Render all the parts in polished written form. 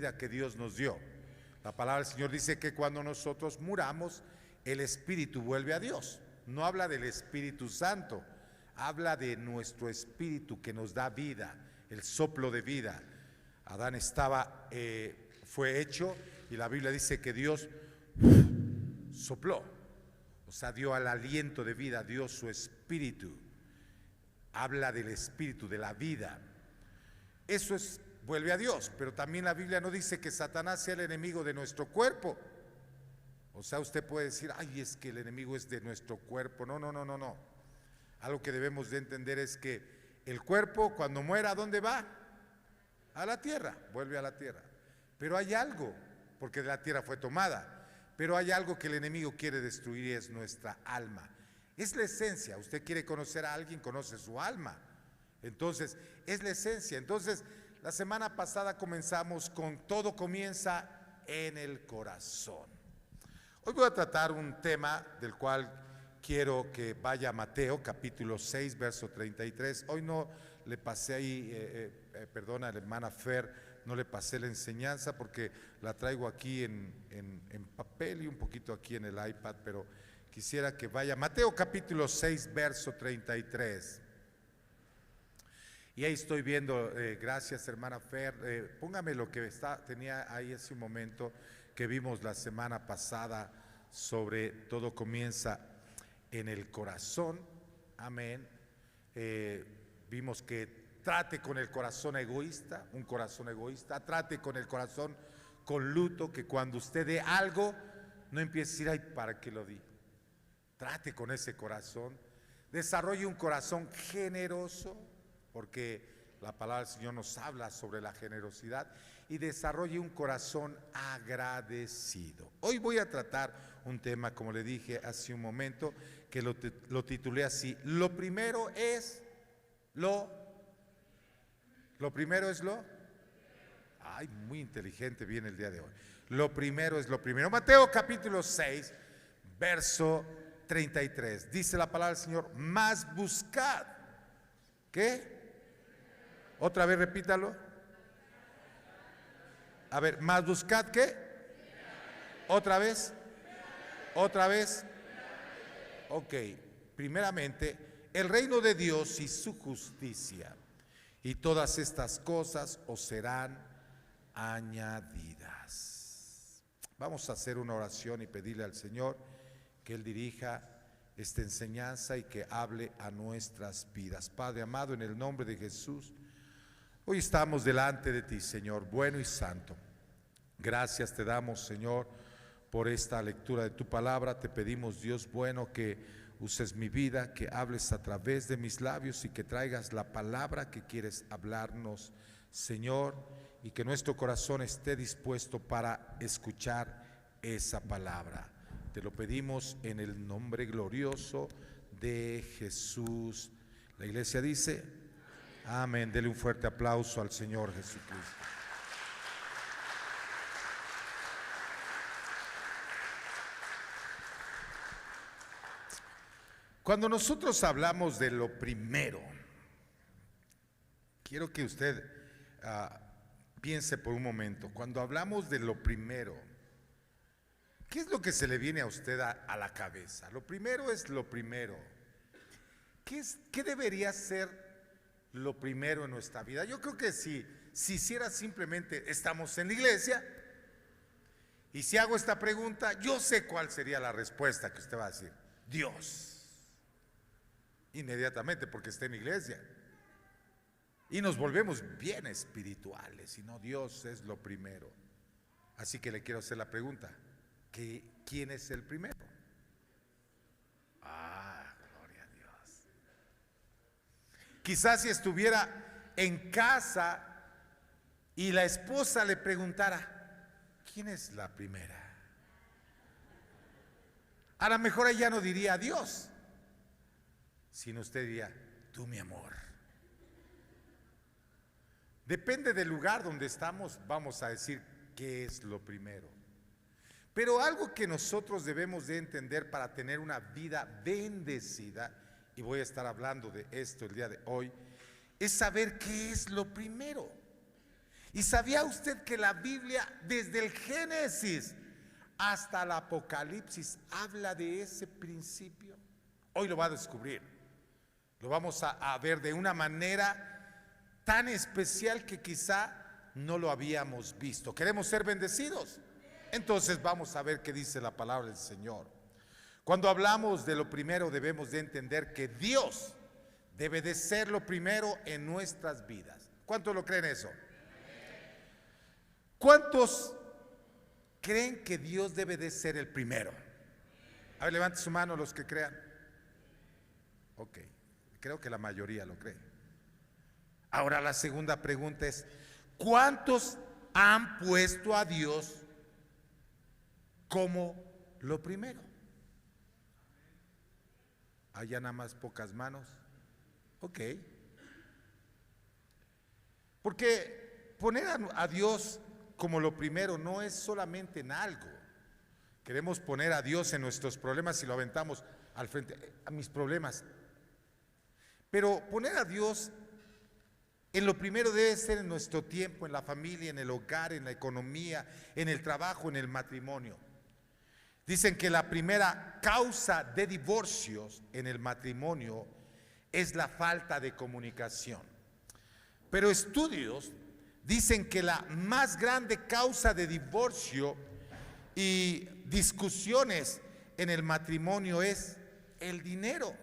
vida que Dios nos dio. La palabra del Señor dice que cuando nosotros muramos, el espíritu vuelve a Dios. No habla del Espíritu Santo, habla de nuestro espíritu que nos da vida, el soplo de vida. Adán fue hecho y la Biblia dice que Dios sopló, o sea, dio al aliento de vida, dio su espíritu. Habla del espíritu, de la vida. Eso vuelve a Dios, pero también la Biblia no dice que Satanás sea el enemigo de nuestro cuerpo. O sea, usted puede decir, ay, es que el enemigo es de nuestro cuerpo. No, no, no, no, no. Algo que debemos de entender es que el cuerpo cuando muera, ¿a dónde va? A la tierra, vuelve a la tierra. Pero hay algo, porque de la tierra fue tomada, pero hay algo que el enemigo quiere destruir y es nuestra alma. Es la esencia. Usted quiere conocer a alguien, conoce su alma. Entonces, es la esencia. Entonces, la semana pasada comenzamos con todo comienza en el corazón. Hoy voy a tratar un tema del cual quiero que vaya a Mateo, capítulo 6, verso 33. Hoy no le pasé ahí, perdona, la hermana Fer, no le pasé la enseñanza porque la traigo aquí en papel y un poquito aquí en el iPad, pero quisiera que vaya a Mateo, capítulo 6, verso 33. Y ahí estoy viendo, gracias hermana Fer, póngame lo que tenía ahí hace un momento que vimos la semana pasada sobre todo comienza en el corazón, amén. Vimos que trate con el corazón egoísta, un corazón egoísta, trate con el corazón con luto, que cuando usted dé algo, no empiece a decir, ay, ¿para qué lo di? Trate con ese corazón, desarrolle un corazón generoso, porque la palabra del Señor nos habla sobre la generosidad, y desarrolle un corazón agradecido. Hoy voy a tratar un tema, como le dije hace un momento, que lo titulé así: lo primero es lo primero es lo. Ay, muy inteligente viene el día de hoy. Lo primero es lo primero. Mateo capítulo 6, verso 33. Dice la palabra del Señor: más buscad. ¿Qué? Otra vez repítalo. A ver, más buscad, ¿qué? Otra vez. Otra vez. Ok, primeramente, el reino de Dios y su justicia, y todas estas cosas os serán añadidas. Vamos a hacer una oración y pedirle al Señor que Él dirija esta enseñanza y que hable a nuestras vidas. Padre amado, en el nombre de Jesús, hoy estamos delante de ti, Señor, bueno y santo. Gracias te damos, Señor, por esta lectura de tu palabra. Te pedimos, Dios bueno, que uses mi vida, que hables a través de mis labios y que traigas la palabra que quieres hablarnos, Señor, y que nuestro corazón esté dispuesto para escuchar esa palabra. Te lo pedimos en el nombre glorioso de Jesús. La iglesia dice, amén. Dele un fuerte aplauso al Señor Jesucristo. Cuando nosotros hablamos de lo primero, quiero que usted piense por un momento. Cuando hablamos de lo primero, ¿qué es lo que se le viene a usted a la cabeza? Lo primero es lo primero. ¿Qué debería ser lo primero en nuestra vida? Yo creo que si hiciera simplemente, estamos en la iglesia, y si hago esta pregunta, yo sé cuál sería la respuesta que usted va a decir: Dios. Inmediatamente, porque está en la iglesia. Y nos volvemos bien espirituales, y no, Dios es lo primero. Así que le quiero hacer la pregunta: ¿quién es el primero? Gloria a Dios. Quizás si estuviera en casa y la esposa le preguntara: ¿quién es la primera? A lo mejor ella no diría Dios, sino usted diría: tú, mi amor. Depende del lugar donde estamos, vamos a decir qué es lo primero. Pero algo que nosotros debemos de entender para tener una vida bendecida, y voy a estar hablando de esto el día de hoy, es saber qué es lo primero. ¿Y sabía usted que la Biblia, desde el Génesis hasta el Apocalipsis, habla de ese principio? Hoy lo va a descubrir. Lo vamos a ver de una manera tan especial que quizá no lo habíamos visto. ¿Queremos ser bendecidos? Entonces vamos a ver qué dice la palabra del Señor. Cuando hablamos de lo primero, debemos de entender que Dios debe de ser lo primero en nuestras vidas. ¿Cuántos lo creen eso? ¿Cuántos creen que Dios debe de ser el primero? A ver, levante su mano los que crean. Ok, creo que la mayoría lo cree. Ahora la segunda pregunta es, ¿cuántos han puesto a Dios como lo primero? ¿Hay nada más pocas manos? Ok. Porque poner a Dios como lo primero no es solamente en algo. Queremos poner a Dios en nuestros problemas y lo aventamos al frente, a mis problemas. Pero poner a Dios en lo primero debe ser en nuestro tiempo, en la familia, en el hogar, en la economía, en el trabajo, en el matrimonio. Dicen que la primera causa de divorcios en el matrimonio es la falta de comunicación. Pero estudios dicen que la más grande causa de divorcio y discusiones en el matrimonio es el dinero.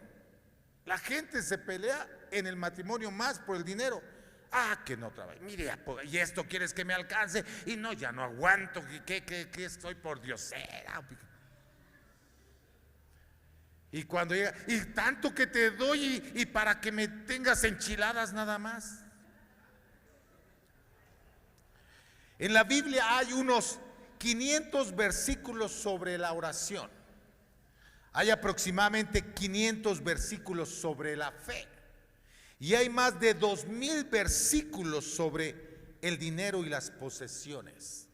La gente se pelea en el matrimonio más por el dinero. Ah, que no trabaja. Mire, y esto quieres que me alcance. Y no, ya no aguanto. ¿Qué estoy por diosera? Y cuando llega, y tanto que te doy y para que me tengas enchiladas nada más. En la Biblia hay unos 500 versículos sobre la oración. Hay aproximadamente 500 versículos sobre la fe. Y hay más de 2000 versículos sobre el dinero y las posesiones.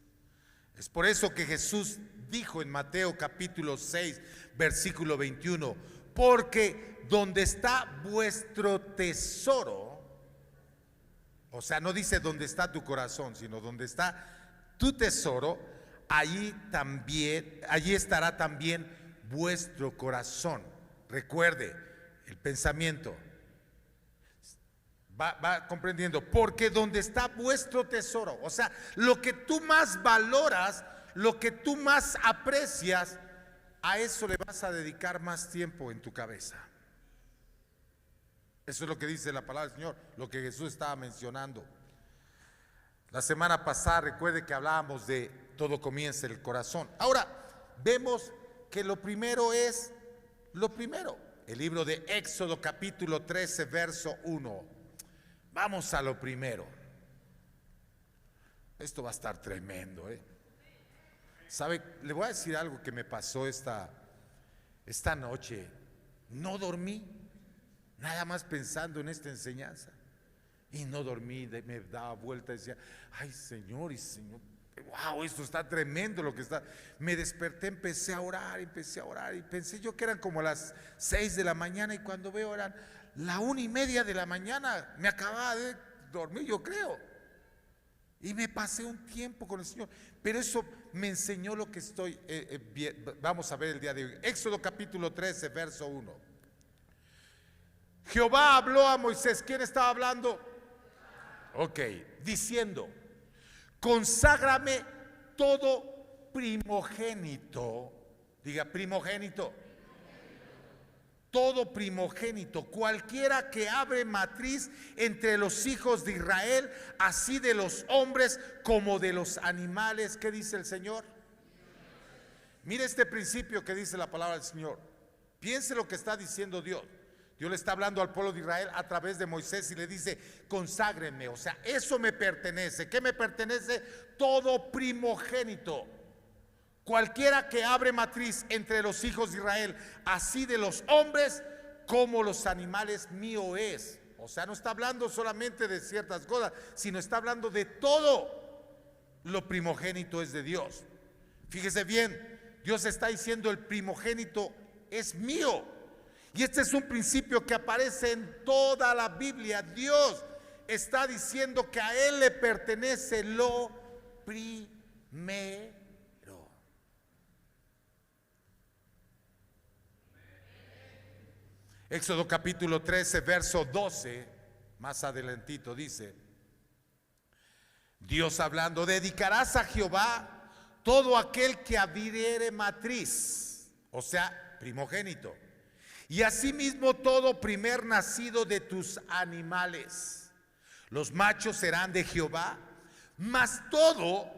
Es por eso que Jesús dijo en Mateo capítulo 6, versículo 21, porque donde está vuestro tesoro, o sea, no dice donde está tu corazón, sino donde está tu tesoro, allí estará también vuestro corazón. Recuerde el pensamiento. Va comprendiendo, porque donde está vuestro tesoro, o sea, lo que tú más valoras, lo que tú más aprecias, a eso le vas a dedicar más tiempo en tu cabeza. Eso es lo que dice la palabra del Señor, lo que Jesús estaba mencionando. La semana pasada, recuerde que hablábamos de todo comienza en el corazón. Ahora, vemos que lo primero es lo primero. El libro de Éxodo capítulo 13, verso 1. Vamos a lo primero. Esto va a estar tremendo, ¿eh? ¿Sabe? Le voy a decir algo que me pasó esta noche. No dormí, nada más pensando en esta enseñanza. Y no dormí, me daba vuelta y decía, ay Señor, wow, esto está tremendo lo que está. Me desperté, empecé a orar y pensé yo que eran como las 6 de la mañana y cuando veo eran la 1:30 de la mañana, me acababa de dormir, yo creo. Y me pasé un tiempo con el Señor. Pero eso me enseñó lo que estoy vamos a ver el día de hoy. Éxodo capítulo 13, verso 1. Jehová habló a Moisés. ¿Quién estaba hablando? Ok, diciendo, conságrame todo primogénito. Diga primogénito. Todo primogénito, cualquiera que abre matriz entre los hijos de Israel, así de los hombres como de los animales. ¿Qué dice el Señor? Mire este principio que dice la palabra del Señor. Piense lo que está diciendo Dios. Dios le está hablando al pueblo de Israel a través de Moisés y le dice, conságrenme, o sea, eso me pertenece. ¿Qué me pertenece? Todo primogénito. Cualquiera que abre matriz entre los hijos de Israel, así de los hombres como los animales, mío es. O sea, no está hablando solamente de ciertas cosas, sino está hablando de todo. Lo primogénito es de Dios. Fíjese bien, Dios está diciendo el primogénito es mío. Y este es un principio que aparece en toda la Biblia. Dios está diciendo que a Él le pertenece lo primero. Éxodo capítulo 13, verso 12, más adelantito dice, Dios hablando, dedicarás a Jehová todo aquel que abriere matriz, o sea, primogénito, y asimismo todo primer nacido de tus animales. Los machos serán de Jehová, mas todo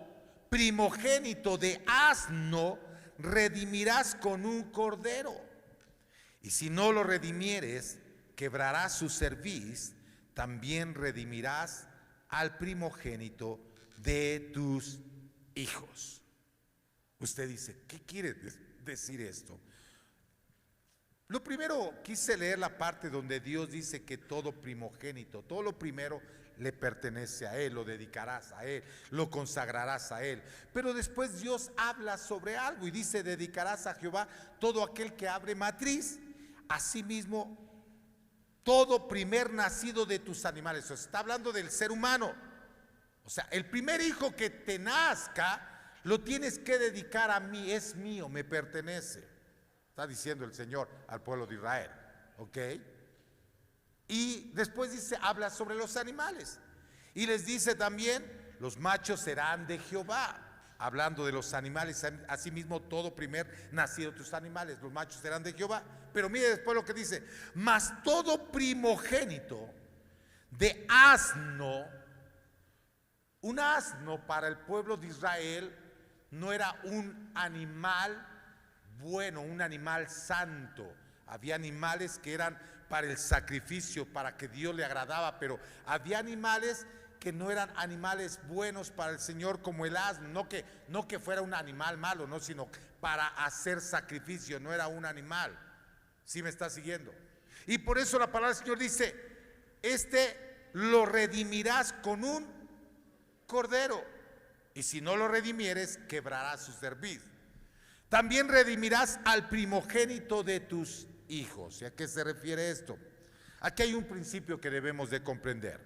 primogénito de asno redimirás con un cordero. Y si no lo redimieres, quebrarás su cerviz, también redimirás al primogénito de tus hijos. Usted dice, ¿qué quiere decir esto? Lo primero, quise leer la parte donde Dios dice que todo primogénito, todo lo primero le pertenece a Él, lo dedicarás a Él, lo consagrarás a Él. Pero después Dios habla sobre algo y dice, dedicarás a Jehová todo aquel que abre matriz, asimismo todo primer nacido de tus animales. O sea, está hablando del ser humano. O sea, el primer hijo que te nazca, lo tienes que dedicar a mí, es mío, me pertenece. Está diciendo el Señor al pueblo de Israel, ¿ok? Y después dice, habla sobre los animales. Y les dice también, los machos serán de Jehová. Hablando de los animales, asimismo todo primer nacido de tus animales, los machos serán de Jehová. Pero mire después lo que dice, mas todo primogénito de asno. Un asno para el pueblo de Israel no era un animal bueno, un animal santo. Había animales que eran para el sacrificio, para que Dios le agradaba, pero había animales que no eran animales buenos para el Señor, como el asno, no que fuera un animal malo, no, sino para hacer sacrificio, no era un animal. ¿Sí me está siguiendo? Y por eso la palabra del Señor dice, lo redimirás con un cordero, y si no lo redimieres, quebrarás su cerviz. También redimirás al primogénito de tus hijos. ¿Y a qué se refiere esto? Aquí hay un principio que debemos de comprender.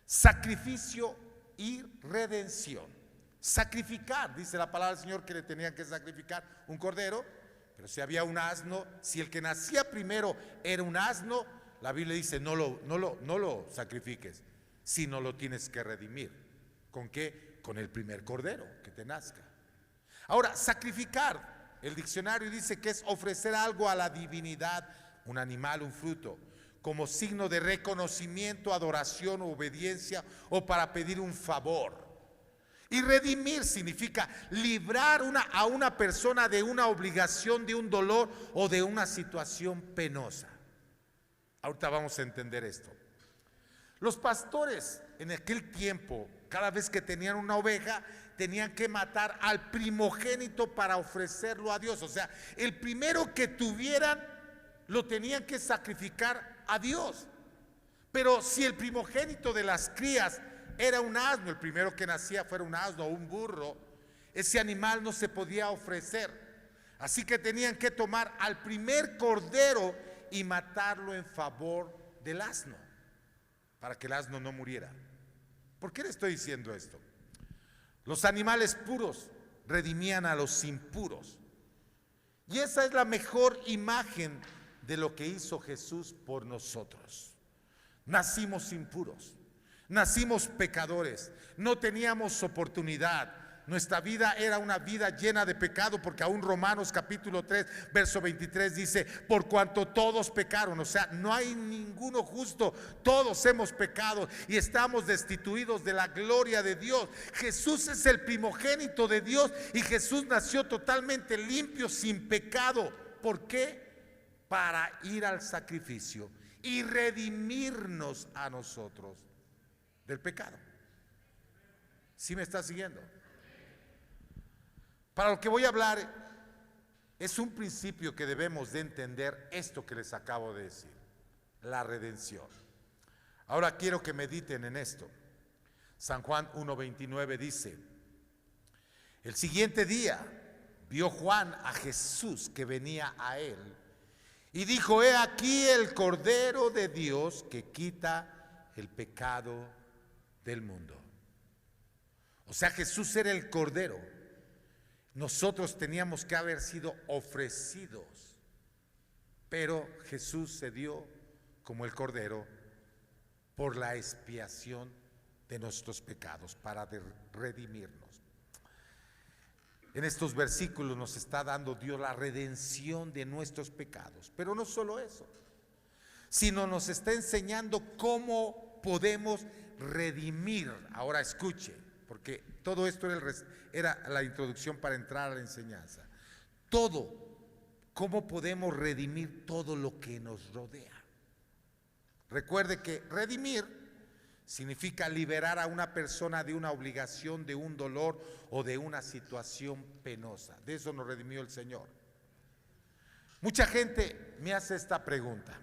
Sacrificio y redención. Sacrificar, dice la palabra del Señor que le tenían que sacrificar un cordero, pero si había un asno, si el que nacía primero era un asno, la Biblia dice no lo sacrifiques, sino lo tienes que redimir. ¿Con qué? Con el primer cordero que te nazca. Ahora, sacrificar, el diccionario dice que es ofrecer algo a la divinidad, un animal, un fruto, como signo de reconocimiento, adoración o obediencia, o para pedir un favor. Y redimir significa librar a una persona de una obligación, de un dolor o de una situación penosa. Ahorita vamos a entender esto. Los pastores en aquel tiempo, cada vez que tenían una oveja, tenían que matar al primogénito para ofrecerlo a Dios. O sea, el primero que tuvieran lo tenían que sacrificar a Dios. Pero si el primogénito de las crías era un asno, el primero que nacía fuera un asno o un burro, ese animal no se podía ofrecer. Así que tenían que tomar al primer cordero y matarlo en favor del asno, para que el asno no muriera. ¿Por qué le estoy diciendo esto? Los animales puros redimían a los impuros. Y esa es la mejor imagen de lo que hizo Jesús por nosotros. Nacimos impuros, nacimos pecadores, no teníamos oportunidad. Nuestra vida era una vida llena de pecado, porque aún Romanos capítulo 3 verso 23 dice, por cuanto todos pecaron, o sea, no hay ninguno justo, todos hemos pecado y estamos destituidos de la gloria de Dios. Jesús es el primogénito de Dios y Jesús nació totalmente limpio, sin pecado. ¿Por qué? Para ir al sacrificio y redimirnos a nosotros del pecado. ¿Sí me está siguiendo? Para lo que voy a hablar es un principio que debemos de entender, esto que les acabo de decir, la redención. Ahora quiero que mediten en esto. San Juan 1:29 dice, el siguiente día vio Juan a Jesús que venía a él y dijo, he aquí el Cordero de Dios que quita el pecado del mundo. O sea, Jesús era el Cordero. Nosotros teníamos que haber sido ofrecidos, pero Jesús se dio como el Cordero por la expiación de nuestros pecados, para redimirnos. En estos versículos nos está dando Dios la redención de nuestros pecados, pero no solo eso, sino nos está enseñando cómo podemos redimir. Ahora escuche, porque todo esto era la introducción para entrar a la enseñanza. Cómo podemos redimir todo lo que nos rodea. Recuerde que redimir significa liberar a una persona de una obligación, de un dolor o de una situación penosa. De eso nos redimió el Señor. Mucha gente me hace esta pregunta.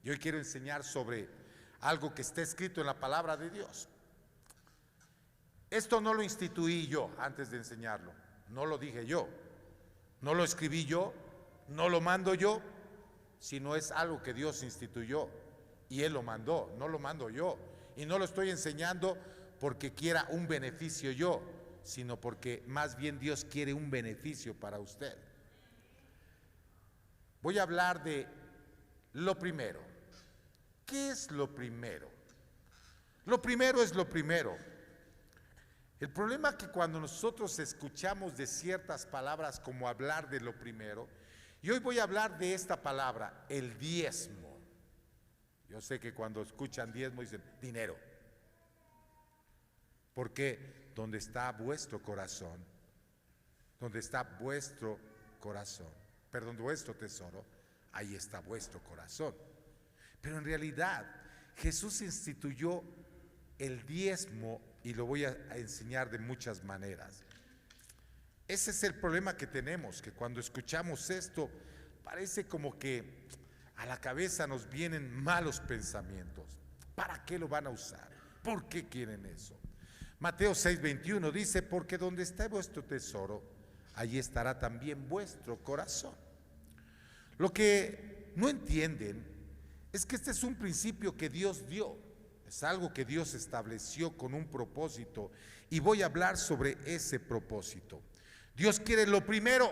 Y hoy quiero enseñar sobre algo que está escrito en la palabra de Dios. Esto no lo instituí yo antes de enseñarlo, no lo dije yo, no lo escribí yo, no lo mando yo, sino es algo que Dios instituyó y Él lo mandó, no lo mando yo. Y no lo estoy enseñando porque quiera un beneficio yo, sino porque más bien Dios quiere un beneficio para usted. Voy a hablar de lo primero. ¿Qué es lo primero? Lo primero es lo primero. El problema es que cuando nosotros escuchamos de ciertas palabras como hablar de lo primero, y hoy voy a hablar de esta palabra, el diezmo. Yo sé que cuando escuchan diezmo dicen dinero, porque donde está vuestro corazón, vuestro tesoro, ahí está vuestro corazón. Pero en realidad Jesús instituyó el diezmo y lo voy a enseñar de muchas maneras. Ese es el problema que tenemos, que cuando escuchamos esto parece como que a la cabeza nos vienen malos pensamientos. ¿Para qué lo van a usar? ¿Por qué quieren eso? Mateo 6:21 dice, porque donde está vuestro tesoro, allí estará también vuestro corazón. Lo que no entienden es que este es un principio que Dios dio, es algo que Dios estableció con un propósito, y voy a hablar sobre ese propósito. Dios quiere lo primero,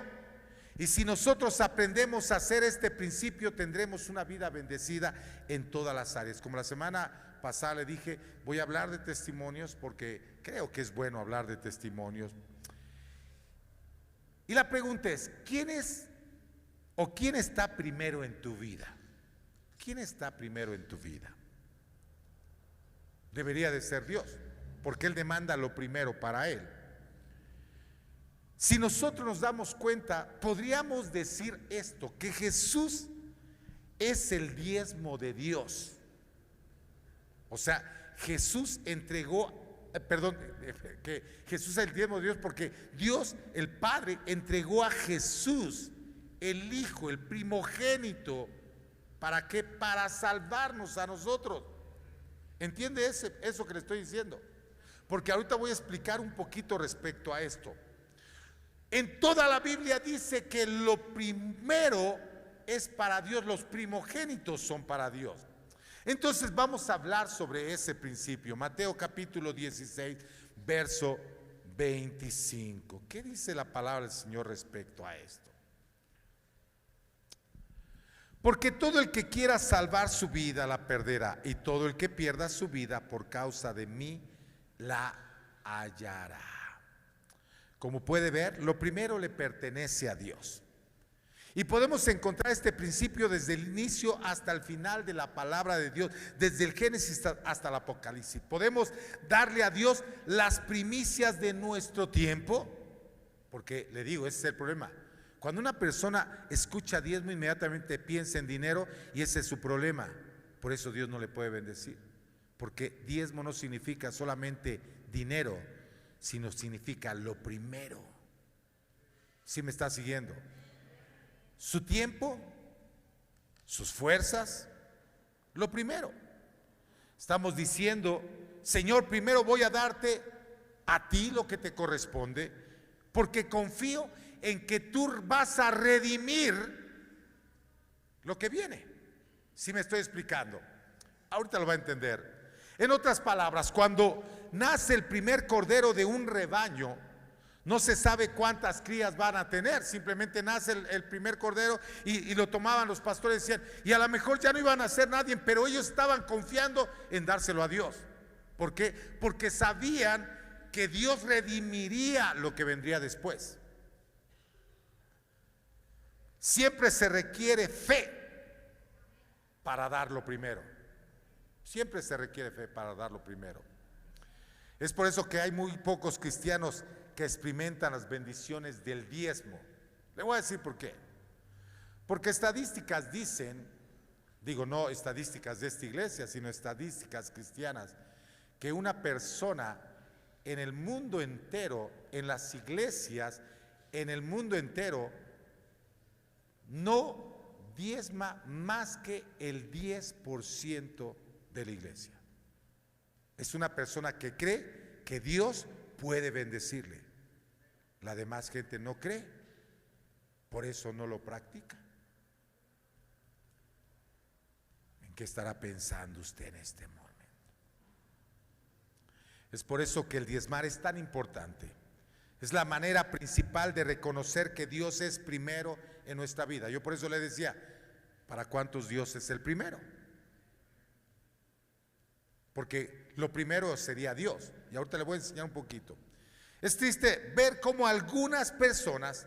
y si nosotros aprendemos a hacer este principio, tendremos una vida bendecida en todas las áreas. Como la semana pasada le dije, voy a hablar de testimonios porque creo que es bueno hablar de testimonios. Y la pregunta es, ¿quién está primero en tu vida? ¿Quién está primero en tu vida? Debería de ser Dios, porque Él demanda lo primero para Él. Si nosotros nos damos cuenta, podríamos decir esto, que Jesús es el diezmo de Dios. O sea, Jesús que Jesús es el diezmo de Dios porque Dios, el Padre, entregó a Jesús, el Hijo, el primogénito. ¿Para qué? Para salvarnos a nosotros. ¿Entiende eso que le estoy diciendo? Porque ahorita voy a explicar un poquito respecto a esto. En toda la Biblia dice que lo primero es para Dios, los primogénitos son para Dios. Entonces vamos a hablar sobre ese principio. Mateo capítulo 16, verso 25. ¿Qué dice la palabra del Señor respecto a esto? Porque todo el que quiera salvar su vida la perderá, y todo el que pierda su vida por causa de mí la hallará. Como puede ver, lo primero le pertenece a Dios. Y podemos encontrar este principio desde el inicio hasta el final de la palabra de Dios, desde el Génesis hasta el Apocalipsis. Podemos darle a Dios las primicias de nuestro tiempo, porque le digo, ese es el problema. Cuando una persona escucha diezmo, inmediatamente piensa en dinero y ese es su problema. Por eso Dios no le puede bendecir, porque diezmo no significa solamente dinero, sino significa lo primero. ¿Sí me está siguiendo? Su tiempo, sus fuerzas, lo primero. Estamos diciendo, Señor, primero voy a darte a ti lo que te corresponde, porque confío en que tú vas a redimir lo que viene. ¿Sí me estoy explicando? Ahorita lo va a entender. En otras palabras, cuando nace el primer cordero de un rebaño, no se sabe cuántas crías van a tener, simplemente nace el primer cordero y lo tomaban los pastores y decían, y a lo mejor ya no iban a ser nadie, pero ellos estaban confiando en dárselo a Dios. ¿Por qué? Porque sabían que Dios redimiría lo que vendría después. Siempre se requiere fe para dar lo primero. Siempre se requiere fe para dar lo primero. Es por eso que hay muy pocos cristianos que experimentan las bendiciones del diezmo. Le voy a decir por qué. Porque estadísticas dicen, digo no estadísticas de esta iglesia, sino estadísticas cristianas, que una persona en el mundo entero, en las iglesias, en el mundo entero, no diezma más que el 10% de la iglesia. Es una persona que cree que Dios puede bendecirle. La demás gente no cree, por eso no lo practica. ¿En qué estará pensando usted en este momento? Es por eso que el diezmar es tan importante. Es la manera principal de reconocer que Dios es primero en nuestra vida. Yo por eso le decía, ¿para cuántos Dios es el primero? Porque lo primero sería Dios. Y ahorita le voy a enseñar un poquito. Es triste ver cómo algunas personas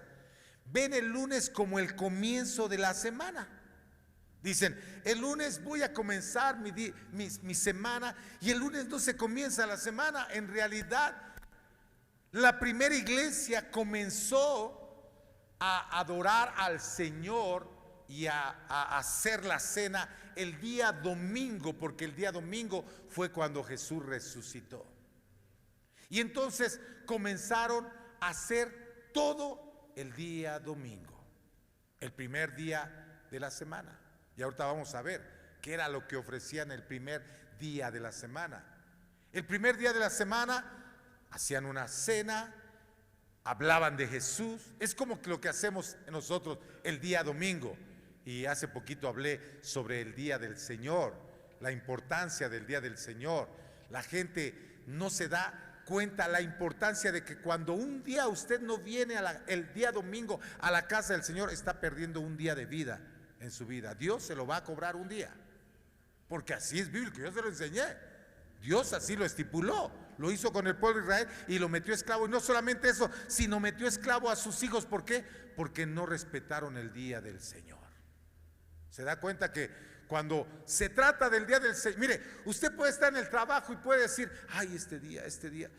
ven el lunes como el comienzo de la semana. Dicen, el lunes voy a comenzar mi semana, y el lunes no se comienza la semana. En realidad, la primera iglesia comenzó a adorar al Señor y a hacer la cena el día domingo, porque el día domingo fue cuando Jesús resucitó. Y entonces comenzaron a hacer todo el día domingo, el primer día de la semana. Y ahorita vamos a ver qué era lo que ofrecían el primer día de la semana. El primer día de la semana hacían una cena, hablaban de Jesús. Es como lo que hacemos nosotros el día domingo. Y hace poquito hablé sobre el día del Señor, la importancia del día del Señor. La gente no se da cuenta la importancia de que cuando un día usted no viene el día domingo a la casa del Señor, está perdiendo un día de vida en su vida. Dios se lo va a cobrar un día, porque así es bíblico. Yo se lo enseñé. Dios así lo estipuló, lo hizo con el pueblo de Israel y lo metió esclavo. Y no solamente eso, sino metió esclavo a sus hijos. ¿Por qué? Porque no respetaron el día del Señor. Se da cuenta que cuando se trata del día del Señor, mire, usted puede estar en el trabajo y puede decir, ay, este día,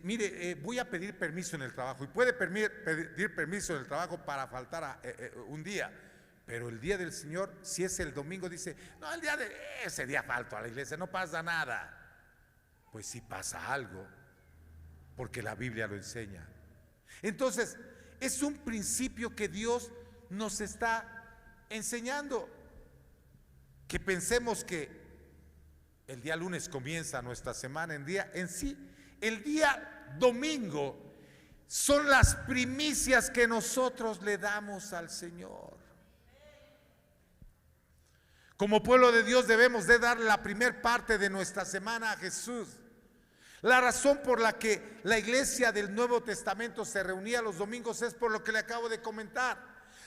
mire, voy a pedir permiso en el trabajo, y puede pedir permiso en el trabajo para faltar un día. Pero el día del Señor, si es el domingo, dice, no, ese día falto a la iglesia, no pasa nada. Pues sí pasa algo, porque la Biblia lo enseña. Entonces, es un principio que Dios nos está enseñando, que pensemos que el día lunes comienza nuestra semana. En sí, el día domingo son las primicias que nosotros le damos al Señor. Como pueblo de Dios debemos de dar la primer parte de nuestra semana a Jesús. La razón por la que la iglesia del Nuevo Testamento se reunía los domingos es por lo que le acabo de comentar.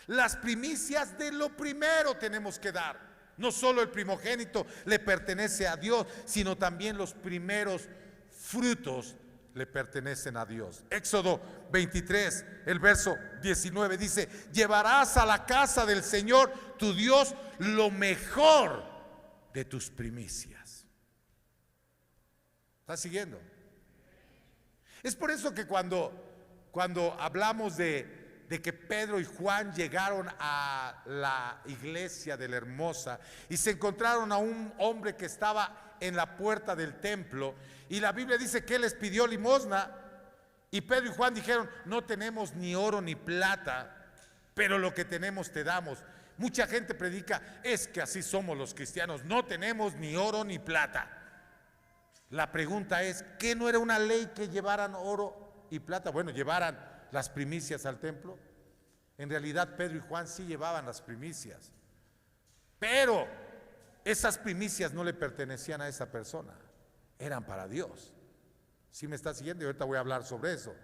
Las primicias de lo primero tenemos que dar. No solo el primogénito le pertenece a Dios, sino también los primeros frutos le pertenecen a Dios. Éxodo 23, el verso 19 dice, llevarás a la casa del Señor tu Dios lo mejor de tus primicias. ¿Estás siguiendo? Es por eso que cuando hablamos de que Pedro y Juan llegaron a la iglesia de la Hermosa y se encontraron a un hombre que estaba en la puerta del templo, y la Biblia dice que él les pidió limosna, y Pedro y Juan dijeron, no tenemos ni oro ni plata, pero lo que tenemos te damos. Mucha gente predica, es que así somos los cristianos, no tenemos ni oro ni plata. La pregunta es, ¿qué no era una ley que llevaran oro y plata? Bueno, llevaran las primicias al templo. En realidad Pedro y Juan sí llevaban las primicias, pero esas primicias no le pertenecían a esa persona, eran para Dios. ¿Sí me está siguiendo? Y ahorita voy a hablar sobre eso.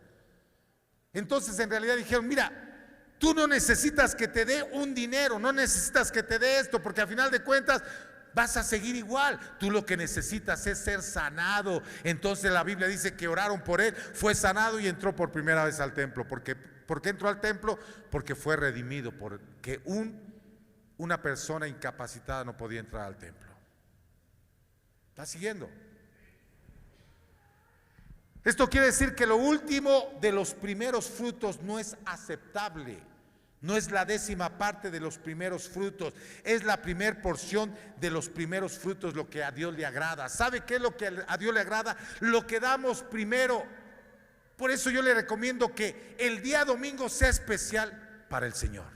Entonces en realidad dijeron, mira, tú no necesitas que te dé un dinero, no necesitas que te dé esto, porque al final de cuentas vas a seguir igual. Tú lo que necesitas es ser sanado. Entonces la Biblia dice que oraron por él, fue sanado y entró por primera vez al templo. ¿Por qué entró al templo? Porque fue redimido, porque una persona incapacitada no podía entrar al templo. ¿Está siguiendo? Esto quiere decir que lo último de los primeros frutos no es aceptable. No es la 10ª parte de los primeros frutos, es la primera porción de los primeros frutos lo que a Dios le agrada. ¿Sabe qué es lo que a Dios le agrada? Lo que damos primero. Por eso yo le recomiendo que el día domingo sea especial para el Señor.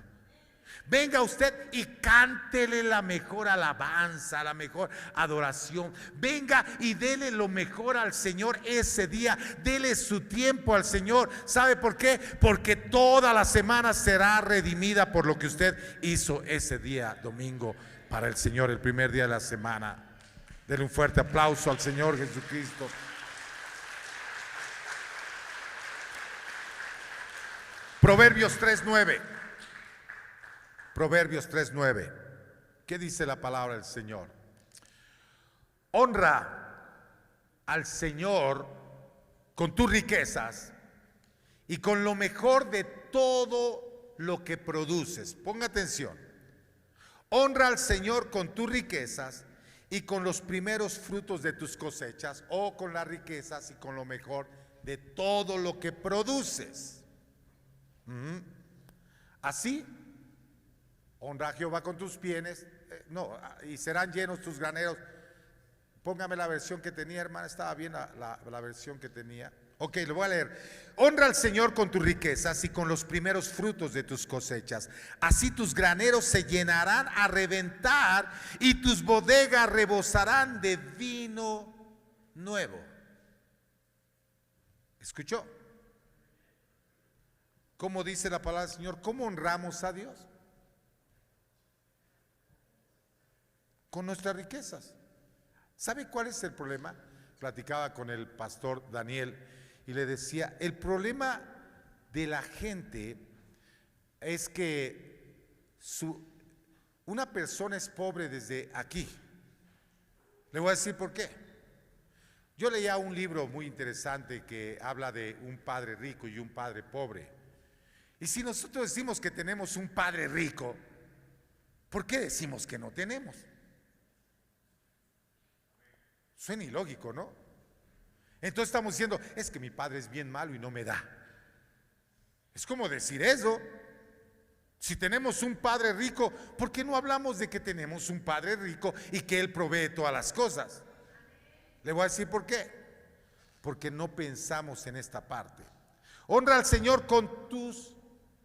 Venga usted y cántele la mejor alabanza, la mejor adoración. Venga y dele lo mejor al Señor ese día. Dele su tiempo al Señor. ¿Sabe por qué? Porque toda la semana será redimida por lo que usted hizo ese día domingo para el Señor, el primer día de la semana. Dele un fuerte aplauso al Señor Jesucristo. Proverbios 3:9. Proverbios 3:9. ¿Qué dice la palabra del Señor? Honra al Señor con tus riquezas y con lo mejor de todo lo que produces. Ponga atención. Honra al Señor con tus riquezas y con los primeros frutos de tus cosechas, o con las riquezas y con lo mejor de todo lo que produces. Así honra a Jehová con tus bienes, y serán llenos tus graneros. Póngame la versión que tenía, hermana, estaba bien la versión que tenía. Ok, lo voy a leer. Honra al Señor con tus riquezas y con los primeros frutos de tus cosechas. Así tus graneros se llenarán a reventar y tus bodegas rebosarán de vino nuevo. ¿Escuchó? ¿Cómo dice la palabra del Señor? ¿Cómo honramos a Dios? Con nuestras riquezas. ¿Sabe cuál es el problema? Platicaba con el pastor Daniel y le decía, el problema de la gente es que una persona es pobre desde aquí. Le voy a decir por qué. Yo leía un libro muy interesante que habla de un padre rico y un padre pobre. Y si nosotros decimos que tenemos un padre rico, ¿por qué decimos que no tenemos? Suena ilógico, ¿no? Entonces estamos diciendo, es que mi padre es bien malo y no me da. Es como decir eso. Si tenemos un padre rico, ¿por qué no hablamos de que tenemos un padre rico y que él provee todas las cosas? Le voy a decir por qué. Porque no pensamos en esta parte. Honra al Señor con tus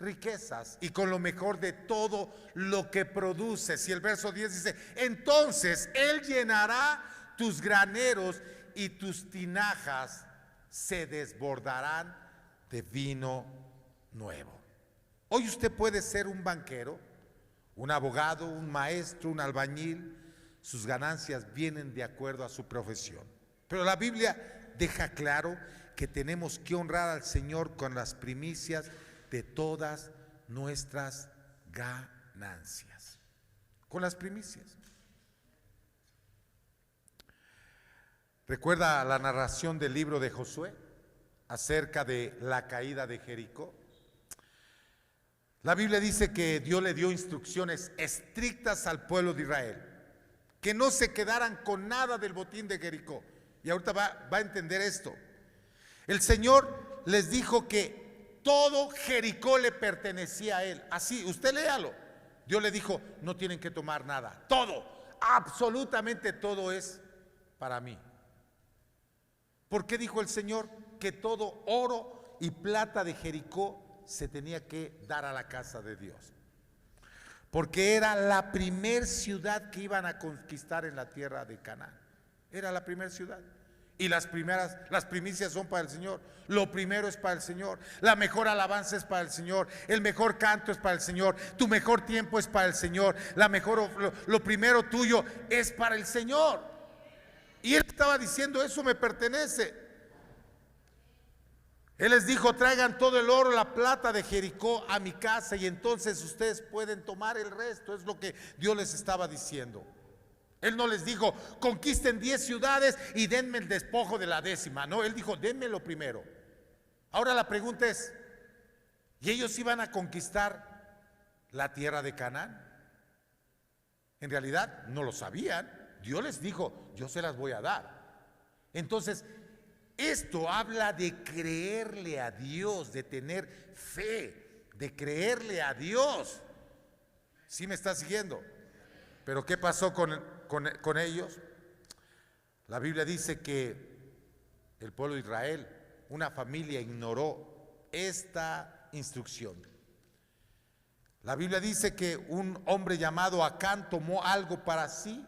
riquezas y con lo mejor de todo lo que produces. Y el verso 10 dice, entonces Él llenará tus graneros y tus tinajas se desbordarán de vino nuevo. Hoy usted puede ser un banquero, un abogado, un maestro, un albañil. Sus ganancias vienen de acuerdo a su profesión. Pero la Biblia deja claro que tenemos que honrar al Señor con las primicias de todas nuestras ganancias. Con las primicias. ¿Recuerda la narración del libro de Josué acerca de la caída de Jericó? La Biblia dice que Dios le dio instrucciones estrictas al pueblo de Israel, que no se quedaran con nada del botín de Jericó. Y ahorita va a entender esto. El Señor les dijo que todo Jericó le pertenecía a Él. Así, usted léalo. Dios le dijo, no tienen que tomar nada. Todo, absolutamente todo es para mí. ¿Por qué dijo el Señor que todo oro y plata de Jericó se tenía que dar a la casa de Dios? Porque era la primer ciudad que iban a conquistar en la tierra de Canaán. Era la primera ciudad. Y las primicias son para el Señor. Lo primero es para el Señor. La mejor alabanza es para el Señor. El mejor canto es para el Señor. Tu mejor tiempo es para el Señor. Lo primero tuyo es para el Señor. Y él estaba diciendo, eso me pertenece. Él les dijo, traigan todo el oro, la plata de Jericó a mi casa y entonces ustedes pueden tomar el resto. Es lo que Dios les estaba diciendo. Él no les dijo, conquisten 10 ciudades y denme el despojo de la 10ª. No, él dijo, denme lo primero. Ahora la pregunta es, ¿y ellos iban a conquistar la tierra de Canaán? En realidad no lo sabían. Dios les dijo, yo se las voy a dar. Entonces, esto habla de creerle a Dios, de tener fe, de creerle a Dios. ¿Sí me está siguiendo? Pero ¿qué pasó con ellos? La Biblia dice que el pueblo de Israel, una familia, ignoró esta instrucción. La Biblia dice que un hombre llamado Acán tomó algo para sí,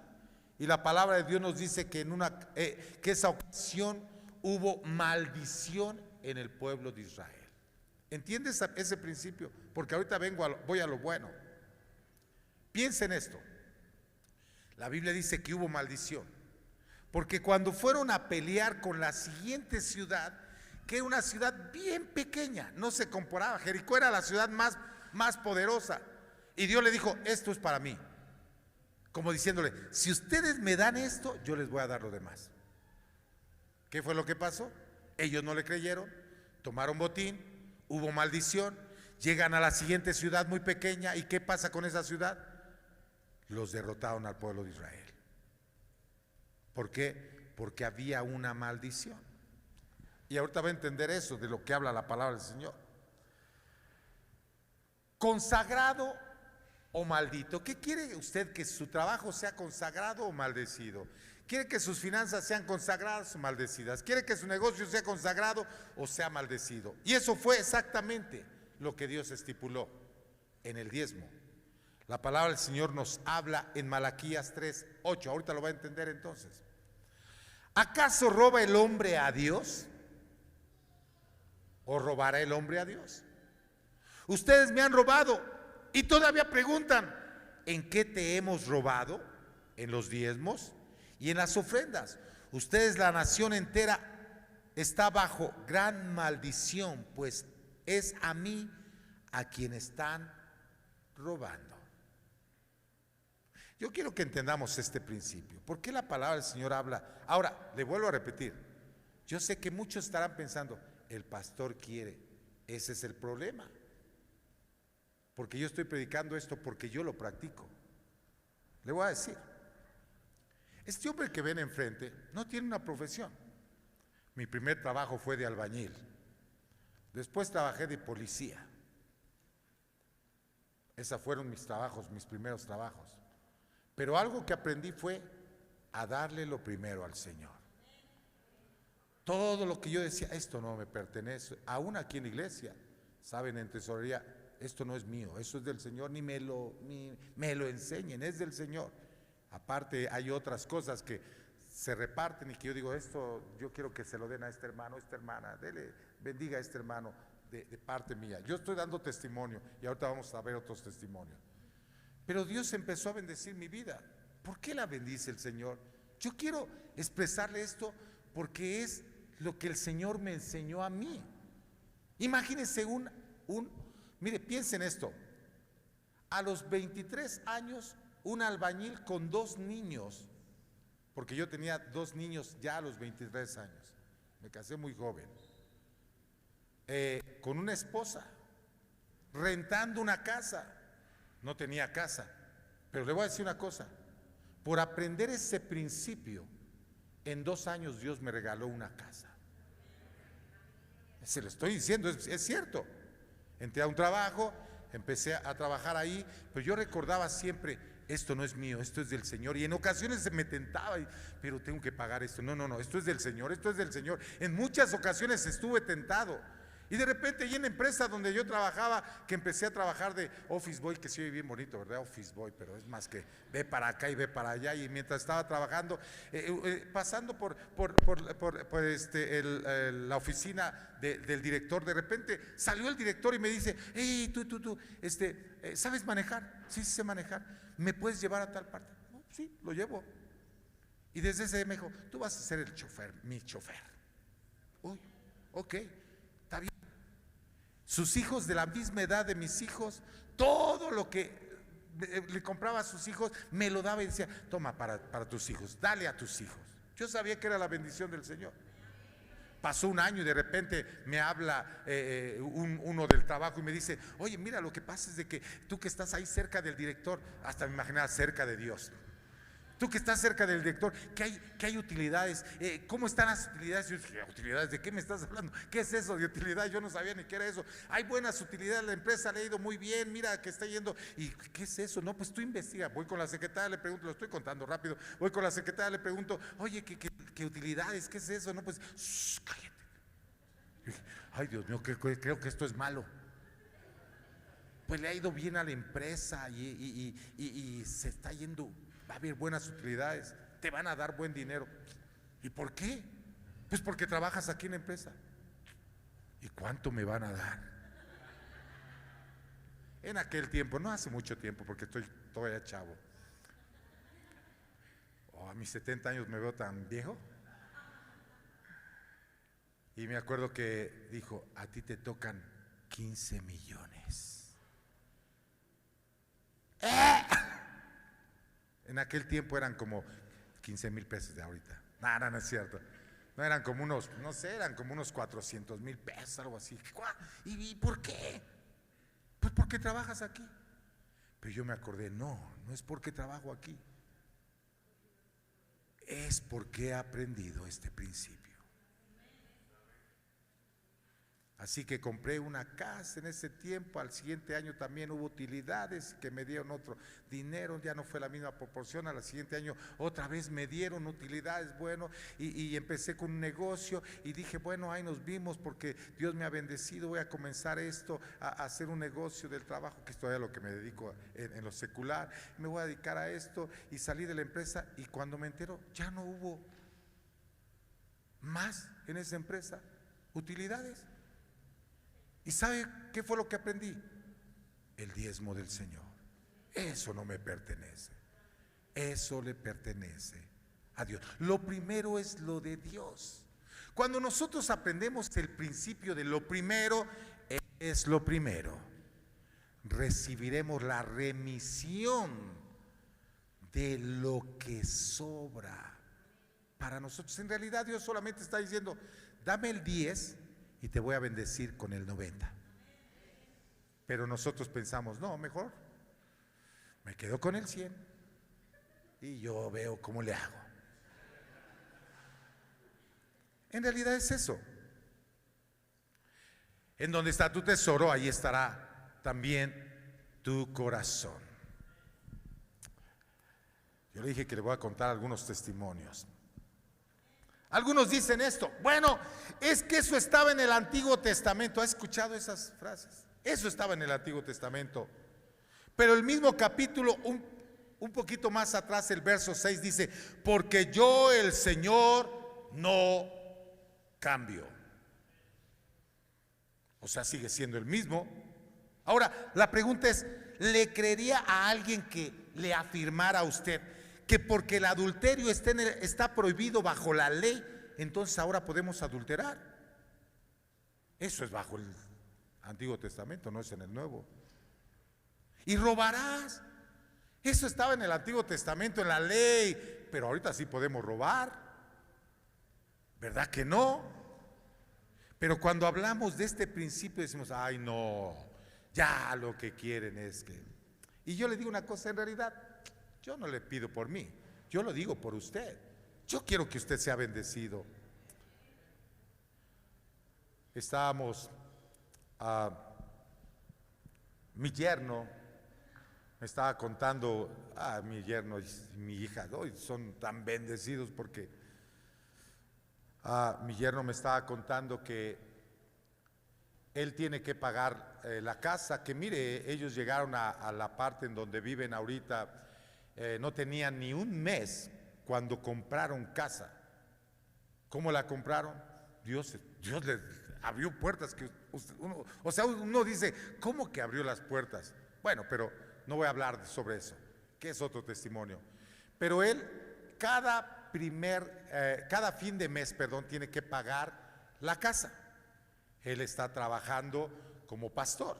y la palabra de Dios nos dice que que esa ocasión hubo maldición en el pueblo de Israel. ¿Entiendes ese principio? Porque ahorita voy a lo bueno. Piensa en esto. La Biblia dice que hubo maldición, porque cuando fueron a pelear con la siguiente ciudad, que era una ciudad bien pequeña, no se comparaba, Jericó era la ciudad más poderosa, y Dios le dijo, esto es para mí, como diciéndole, si ustedes me dan esto, yo les voy a dar lo demás. ¿Qué fue lo que pasó? Ellos no le creyeron, tomaron botín, hubo maldición, llegan a la siguiente ciudad muy pequeña, ¿y qué pasa con esa ciudad? Los derrotaron al pueblo de Israel. ¿Por qué? Porque había una maldición. Y ahorita va a entender eso de lo que habla la palabra del Señor. Consagrado o maldito. ¿Qué quiere usted? ¿Que su trabajo sea consagrado o maldecido? ¿Quiere que sus finanzas sean consagradas o maldecidas? ¿Quiere que su negocio sea consagrado o sea maldecido? Y eso fue exactamente lo que Dios estipuló en el diezmo. La palabra del Señor nos habla en Malaquías 3:8. Ahorita lo va a entender entonces. ¿Acaso roba el hombre a Dios? ¿O robará el hombre a Dios? Ustedes me han robado y todavía preguntan, ¿en qué te hemos robado? En los diezmos y en las ofrendas. Ustedes, la nación entera, está bajo gran maldición, pues es a mí a quien están robando. Yo quiero que entendamos este principio. ¿Por qué la palabra del Señor habla? Ahora, le vuelvo a repetir. Yo sé que muchos estarán pensando, el pastor quiere. Ese es el problema. Porque yo estoy predicando esto porque yo lo practico. Le voy a decir. Este hombre que ven enfrente no tiene una profesión. Mi primer trabajo fue de albañil. Después trabajé de policía. Esos fueron mis trabajos, mis primeros trabajos. Pero algo que aprendí fue a darle lo primero al Señor. Todo lo que yo decía, esto no me pertenece, aún aquí en la iglesia, saben, en tesorería, esto no es mío, eso es del Señor, ni me lo enseñen, es del Señor. Aparte hay otras cosas que se reparten y que yo digo, esto yo quiero que se lo den a este hermano, a esta hermana, dele, bendiga a este hermano de parte mía. Yo estoy dando testimonio y ahorita vamos a ver otros testimonios. Pero Dios empezó a bendecir mi vida. ¿Por qué la bendice el Señor? Yo quiero expresarle esto porque es lo que el Señor me enseñó a mí. Imagínense mire, piensen esto. A los 23 años, un albañil con 2 niños, porque yo tenía 2 niños ya a los 23 años, me casé muy joven, con una esposa, rentando una casa. No tenía casa, pero le voy a decir una cosa, por aprender ese principio, en 2 años Dios me regaló una casa. Se lo estoy diciendo, es cierto. Entré a un trabajo, empecé a trabajar ahí, pero yo recordaba siempre, esto no es mío, esto es del Señor. Y en ocasiones se me tentaba, pero tengo que pagar esto. No, esto es del Señor, esto es del Señor. En muchas ocasiones estuve tentado. Y de repente, y en la empresa donde yo trabajaba, que empecé a trabajar de office boy, que se oye bien bonito, ¿verdad? Office boy, pero es más que ve para acá y ve para allá. Y mientras estaba trabajando, pasando por la oficina del director, de repente salió el director y me dice, hey, tú, ¿sabes manejar? Sí, sé manejar. ¿Me puedes llevar a tal parte? No, sí, lo llevo. Y desde ese me dijo, tú vas a ser el chofer, mi chofer. Uy, ok, está bien. Sus hijos de la misma edad de mis hijos, todo lo que le compraba a sus hijos, me lo daba y decía, toma para tus hijos, dale a tus hijos. Yo sabía que era la bendición del Señor. Pasó un año y de repente me habla uno del trabajo y me dice, oye, mira, lo que pasa es de que tú que estás ahí cerca del director, hasta me imaginaba cerca de Dios. Tú que estás cerca del director, ¿qué hay utilidades? ¿Cómo están las utilidades? Yo dije, ¿utilidades? ¿De qué me estás hablando? ¿Qué es eso de utilidad? Yo no sabía ni qué era eso. Hay buenas utilidades, la empresa le ha ido muy bien, mira que está yendo. ¿Y qué es eso? No, pues tú investiga. Voy con la secretaria, le pregunto, lo estoy contando rápido. Voy con la secretaria, le pregunto, oye, ¿qué utilidades? ¿Qué es eso? No, pues, cállate. Y dije, ay, Dios mío, creo que esto es malo. Pues le ha ido bien a la empresa y se está yendo. Va a haber buenas utilidades, te van a dar buen dinero. ¿Y por qué? Pues porque trabajas aquí en la empresa. ¿Y cuánto me van a dar? En aquel tiempo, no hace mucho tiempo, porque estoy todavía chavo. Oh, a mis 70 años me veo tan viejo. Y me acuerdo que dijo, a ti te tocan 15 millones. En aquel tiempo eran como 15,000 pesos de ahorita. No es cierto. No eran como unos, no sé, eran como unos 400,000 pesos, algo así. ¿Y por qué? Pues porque trabajas aquí. Pero yo me acordé, no es porque trabajo aquí. Es porque he aprendido este principio. Así que compré una casa en ese tiempo. Al siguiente año también hubo utilidades que me dieron otro dinero, ya no fue la misma proporción. Al siguiente año otra vez me dieron utilidades, bueno, y empecé con un negocio y dije, bueno, ahí nos vimos porque Dios me ha bendecido, voy a comenzar esto, a hacer un negocio del trabajo, que es todavía lo que me dedico en lo secular, me voy a dedicar a esto, y salí de la empresa y cuando me entero ya no hubo más en esa empresa utilidades. ¿Y sabe qué fue lo que aprendí? El diezmo del Señor. Eso no me pertenece. Eso le pertenece a Dios. Lo primero es lo de Dios. Cuando nosotros aprendemos el principio de lo primero es lo primero, recibiremos la remisión de lo que sobra para nosotros. En realidad Dios solamente está diciendo, dame el 10 y te voy a bendecir con el 90. Pero nosotros pensamos, no, mejor me quedo con el 100 y yo veo cómo le hago. En realidad es eso. En donde está tu tesoro, ahí estará también tu corazón. Yo le dije que le voy a contar algunos testimonios. Algunos dicen esto, bueno, es que eso estaba en el Antiguo Testamento. ¿Has escuchado esas frases? Eso estaba en el Antiguo Testamento. Pero el mismo capítulo, un poquito más atrás, el verso 6 dice, porque yo el Señor no cambio. O sea, sigue siendo el mismo. Ahora, la pregunta es, ¿le creería a alguien que le afirmara a usted que porque el adulterio está prohibido bajo la ley, entonces ahora podemos adulterar? Eso es bajo el Antiguo Testamento, no es en el Nuevo. Y robarás. Eso estaba en el Antiguo Testamento, en la ley, pero ahorita sí podemos robar. ¿Verdad que no? Pero cuando hablamos de este principio decimos, ay no, ya lo que quieren es que... Y yo le digo una cosa, en realidad, yo no le pido por mí, yo lo digo por usted. Yo quiero que usted sea bendecido. Estábamos, mi yerno me estaba contando, mi yerno y mi hija hoy son tan bendecidos porque mi yerno me estaba contando que él tiene que pagar la casa, que mire, ellos llegaron a la parte en donde viven ahorita, no tenían ni un mes cuando compraron casa. ¿Cómo la compraron? Dios les abrió puertas que uno dice, ¿cómo que abrió las puertas? Bueno, pero no voy a hablar sobre eso, que es otro testimonio. Pero él, cada cada fin de mes, perdón, tiene que pagar la casa. Él está trabajando como pastor.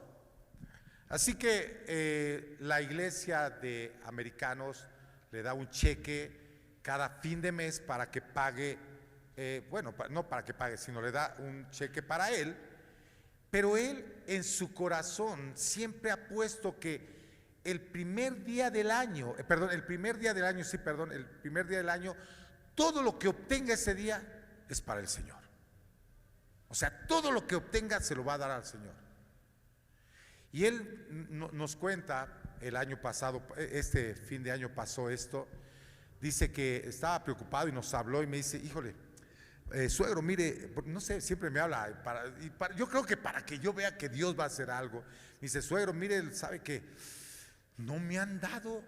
Así que la iglesia de americanos le da un cheque cada fin de mes para que pague, bueno, no para que pague, sino le da un cheque para él. Pero él en su corazón siempre ha puesto que el primer día del año, todo lo que obtenga ese día es para el Señor. O sea, todo lo que obtenga se lo va a dar al Señor. Y él nos cuenta, el año pasado, este fin de año pasó esto, dice que estaba preocupado y nos habló y me dice, híjole, suegro, mire, no sé, siempre me habla, yo creo que para que yo vea que Dios va a hacer algo. Me dice, suegro, mire, sabe que no me han dado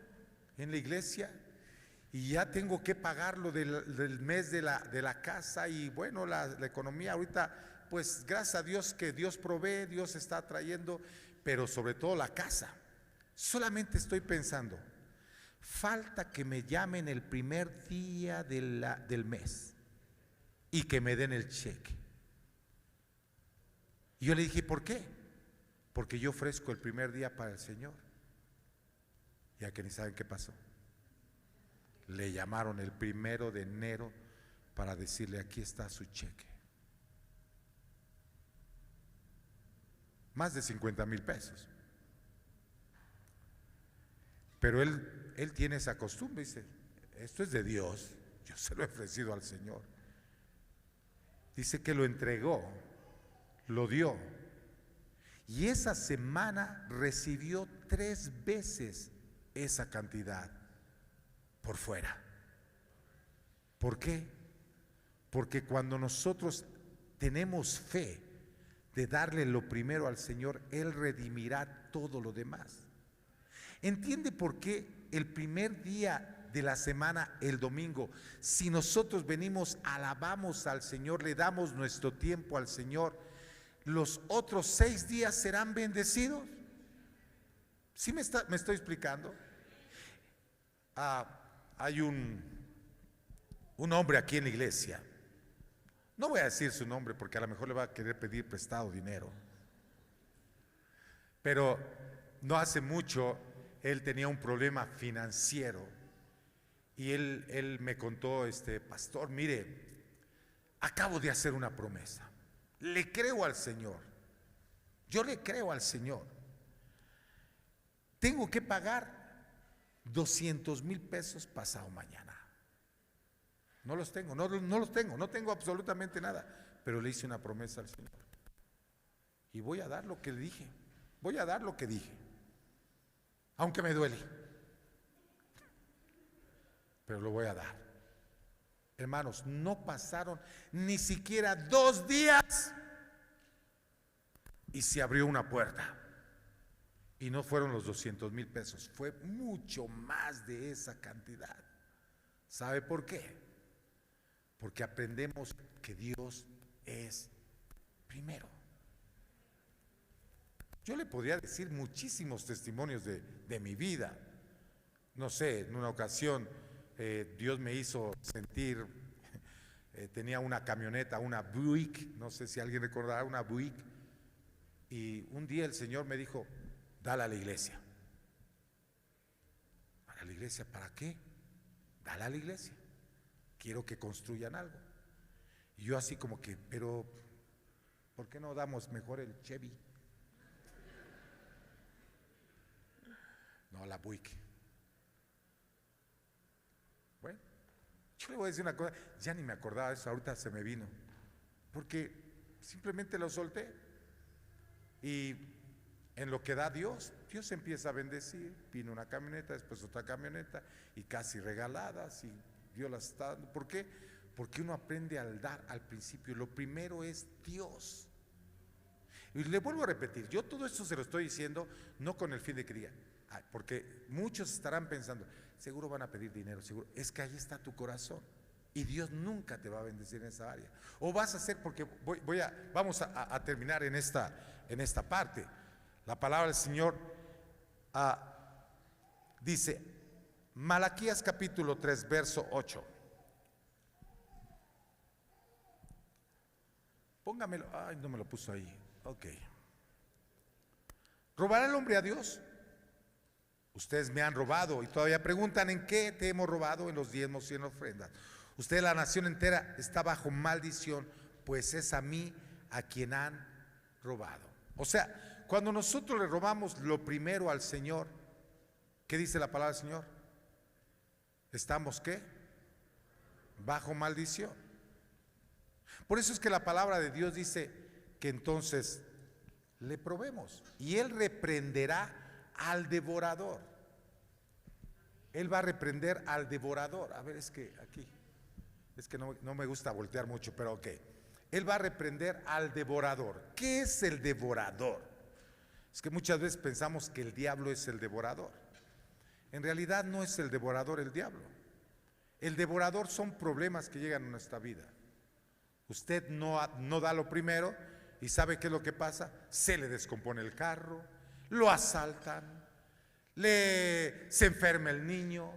en la iglesia y ya tengo que pagar lo del mes de la casa y bueno, la economía ahorita, pues gracias a Dios que Dios provee, Dios está trayendo, pero sobre todo la casa. Solamente estoy pensando, falta que me llamen el primer día del mes y que me den el cheque. Y yo le dije, ¿por qué? Porque yo ofrezco el primer día para el Señor. Ya que ni saben qué pasó. Le llamaron el 1 de enero para decirle, aquí está su cheque. Más de 50,000 pesos. Pero él tiene esa costumbre, dice, esto es de Dios, yo se lo he ofrecido al Señor. Dice que lo entregó, lo dio. Y esa semana recibió 3 veces esa cantidad por fuera. ¿Por qué? Porque cuando nosotros tenemos fe de darle lo primero al Señor, Él redimirá todo lo demás. ¿Entiende por qué el primer día de la semana, el domingo, si nosotros venimos, alabamos al Señor, le damos nuestro tiempo al Señor, los otros 6 días serán bendecidos? ¿Sí me estoy explicando? Hay un hombre aquí en la iglesia, no voy a decir su nombre porque a lo mejor le va a querer pedir prestado dinero, pero no hace mucho él tenía un problema financiero y él me contó, pastor, mire, acabo de hacer una promesa, le creo al Señor, yo le creo al Señor, tengo que pagar 200,000 pesos pasado mañana. No los tengo, no tengo absolutamente nada, pero le hice una promesa al Señor y voy a dar lo que le dije, aunque me duele, pero lo voy a dar. Hermanos, no pasaron ni siquiera 2 días y se abrió una puerta. Y no fueron los 200,000 pesos, fue mucho más de esa cantidad. ¿Sabe por qué? Porque aprendemos que Dios es primero. Yo le podría decir muchísimos testimonios de mi vida. No sé, en una ocasión Dios me hizo sentir, tenía una camioneta, una Buick, no sé si alguien recordará una Buick, y un día el Señor me dijo, dale a la iglesia. ¿Para la iglesia? ¿Para qué? Dale a la iglesia. Quiero que construyan algo. Y yo así como que, pero ¿por qué no damos mejor el Chevy? No, la Buick. Bueno, yo le voy a decir una cosa, ya ni me acordaba de eso, ahorita se me vino. Porque simplemente lo solté. Y en lo que da Dios empieza a bendecir. Vino una camioneta, después otra camioneta y casi regaladas y Dios las está dando. ¿Por qué? Porque uno aprende al dar al principio. Lo primero es Dios. Y le vuelvo a repetir, yo todo esto se lo estoy diciendo no con el fin de que digan, porque muchos estarán pensando, seguro van a pedir dinero, seguro. Es que ahí está tu corazón y Dios nunca te va a bendecir en esa área. O vas a hacer, porque vamos a terminar en esta parte. La palabra del Señor dice, Malaquías capítulo 3, verso 8. Póngamelo. Ay, no me lo puso ahí. Ok. ¿Robará el hombre a Dios? Ustedes me han robado y todavía preguntan en qué te hemos robado, en los diezmos y en ofrendas. Usted, la nación entera, está bajo maldición, pues es a mí a quien han robado. O sea, cuando nosotros le robamos lo primero al Señor, ¿qué dice la palabra del Señor? ¿Estamos qué? Bajo maldición. Por eso es que la palabra de Dios dice que entonces le probemos y Él reprenderá al devorador. Él va a reprender al devorador. A ver, es que aquí, es que no me gusta voltear mucho, pero ok. Él va a reprender al devorador. ¿Qué es el devorador? Es que muchas veces pensamos que el diablo es el devorador. En realidad no es el devorador el diablo. El devorador son problemas que llegan a nuestra vida. Usted no da lo primero y ¿sabe qué es lo que pasa? Se le descompone el carro, lo asaltan, se enferma el niño,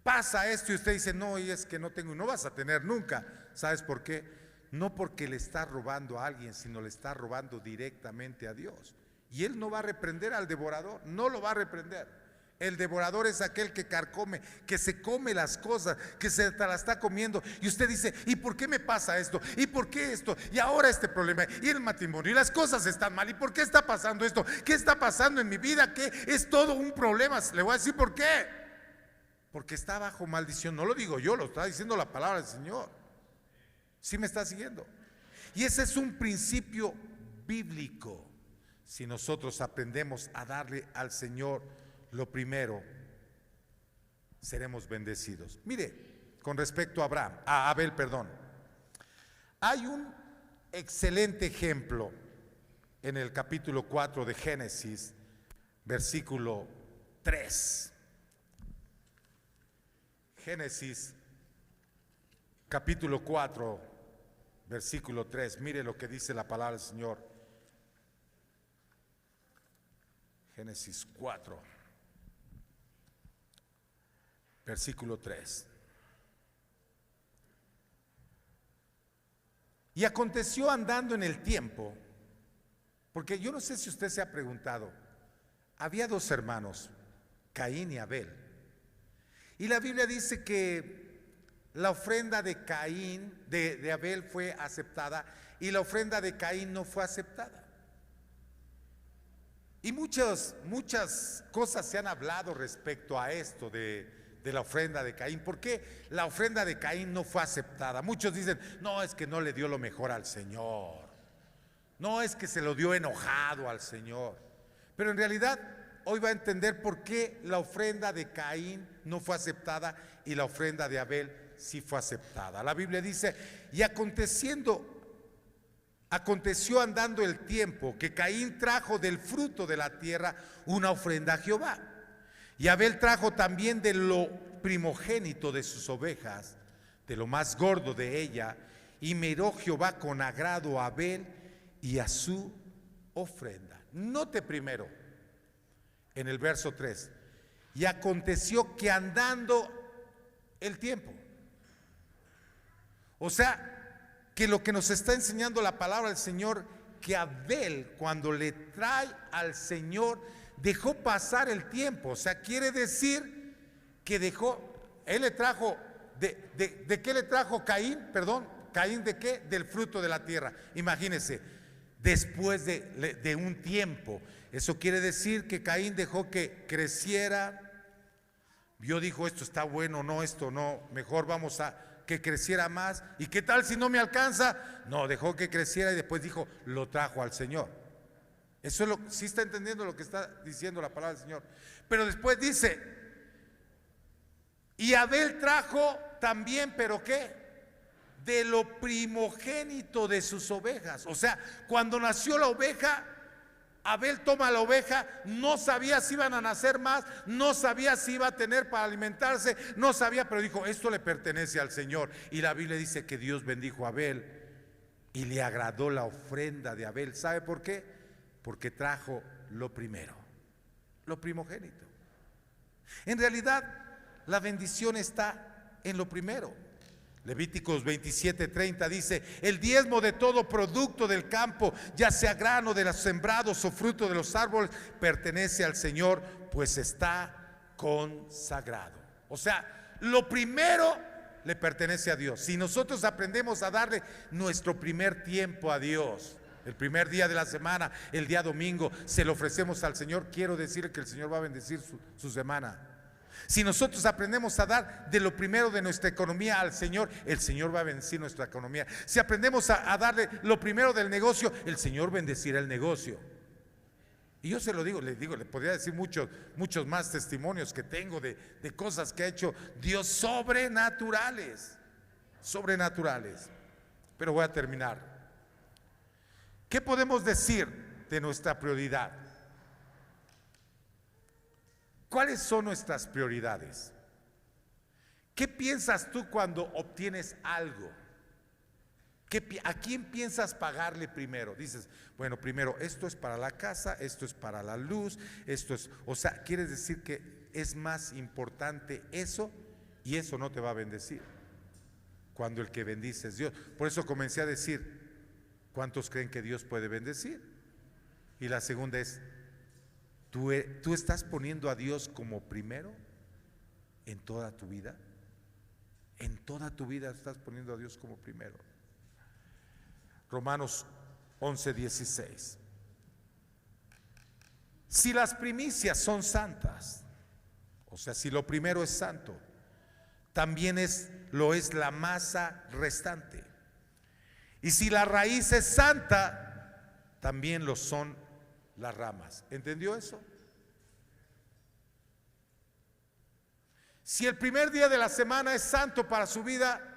pasa esto y usted dice, no, y es que no tengo y no vas a tener nunca. ¿Sabes por qué? No porque le está robando a alguien, sino le está robando directamente a Dios. Y Él no va a reprender al devorador, no lo va a reprender. El devorador es aquel que carcome, que se come las cosas, que se te la está comiendo. Y usted dice, ¿y por qué me pasa esto? ¿Y por qué esto? Y ahora este problema, y el matrimonio, y las cosas están mal. ¿Y por qué está pasando esto? ¿Qué está pasando en mi vida? ¿Qué? Es todo un problema. Le voy a decir por qué. Porque está bajo maldición. No lo digo yo, lo está diciendo la palabra del Señor. ¿Sí me está siguiendo? Y ese es un principio bíblico. Si nosotros aprendemos a darle al Señor lo primero, seremos bendecidos. Mire, con respecto a Abel, hay un excelente ejemplo en el capítulo 4 de Génesis, versículo 3. Génesis, capítulo 4, versículo 3. Mire lo que dice la palabra del Señor. Génesis 4. Versículo 3. Y aconteció andando en el tiempo, porque yo no sé si usted se ha preguntado, había dos hermanos, Caín y Abel, y la Biblia dice que la ofrenda de Caín, de Abel fue aceptada, y la ofrenda de Caín no fue aceptada. Y muchas cosas se han hablado respecto a esto de la ofrenda de Caín. ¿Por qué la ofrenda de Caín no fue aceptada? Muchos dicen, no, es que no le dio lo mejor al Señor. No, es que se lo dio enojado al Señor. Pero en realidad, hoy va a entender por qué la ofrenda de Caín no fue aceptada y la ofrenda de Abel sí fue aceptada. La Biblia dice, y aconteció andando el tiempo que Caín trajo del fruto de la tierra una ofrenda a Jehová. Y Abel trajo también de lo primogénito de sus ovejas, de lo más gordo de ella, y miró Jehová con agrado a Abel y a su ofrenda. Note primero en el verso 3, y aconteció que andando el tiempo, o sea, que lo que nos está enseñando la palabra del Señor, que Abel cuando le trae al Señor, dejó pasar el tiempo. O sea, quiere decir que él le trajo, ¿de qué le trajo Caín? ¿Caín de qué? Del fruto de la tierra. Imagínense, después de un tiempo. Eso quiere decir que Caín dejó que creciera, dijo, esto está bueno, no, esto no, mejor vamos a que creciera más. ¿Y qué tal si no me alcanza? No, dejó que creciera y después dijo, lo trajo al Señor. Eso es sí está entendiendo lo que está diciendo la palabra del Señor. Pero después dice, y Abel trajo también, ¿pero qué? De lo primogénito de sus ovejas. O sea, cuando nació la oveja, Abel toma la oveja, no sabía si iban a nacer más, no sabía si iba a tener para alimentarse, no sabía, pero dijo, esto le pertenece al Señor. Y la Biblia dice que Dios bendijo a Abel y le agradó la ofrenda de Abel. ¿Sabe por qué? Porque trajo lo primero, lo primogénito. En realidad, la bendición está en lo primero. Levíticos 27:30 dice: el diezmo de todo producto del campo, ya sea grano de los sembrados o fruto de los árboles, pertenece al Señor, pues está consagrado. O sea, lo primero le pertenece a Dios. Si nosotros aprendemos a darle nuestro primer tiempo a Dios, el primer día de la semana, el día domingo, se lo ofrecemos al Señor, quiero decirle que el Señor va a bendecir su semana. Si nosotros aprendemos a dar de lo primero de nuestra economía al Señor, el Señor va a bendecir nuestra economía. Si aprendemos a darle lo primero del negocio, el Señor bendecirá el negocio. Y yo se lo digo, le podría decir muchos más testimonios que tengo de cosas que ha hecho Dios sobrenaturales. Pero voy a terminar. ¿Qué podemos decir de nuestra prioridad? ¿Cuáles son nuestras prioridades? ¿Qué piensas tú cuando obtienes algo? ¿A quién piensas pagarle primero? Dices, bueno, primero esto es para la casa, esto es para la luz, o sea, quieres decir que es más importante eso, y eso no te va a bendecir, cuando el que bendice es Dios. Por eso comencé a decir, ¿cuántos creen que Dios puede bendecir? Y la segunda es, ¿tú estás poniendo a Dios como primero en toda tu vida? En toda tu vida estás poniendo a Dios como primero. Romanos 11:16. Si las primicias son santas, o sea, si lo primero es santo, también lo es la masa restante. Y si la raíz es santa, también lo son las ramas. ¿Entendió eso? Si el primer día de la semana es santo para su vida,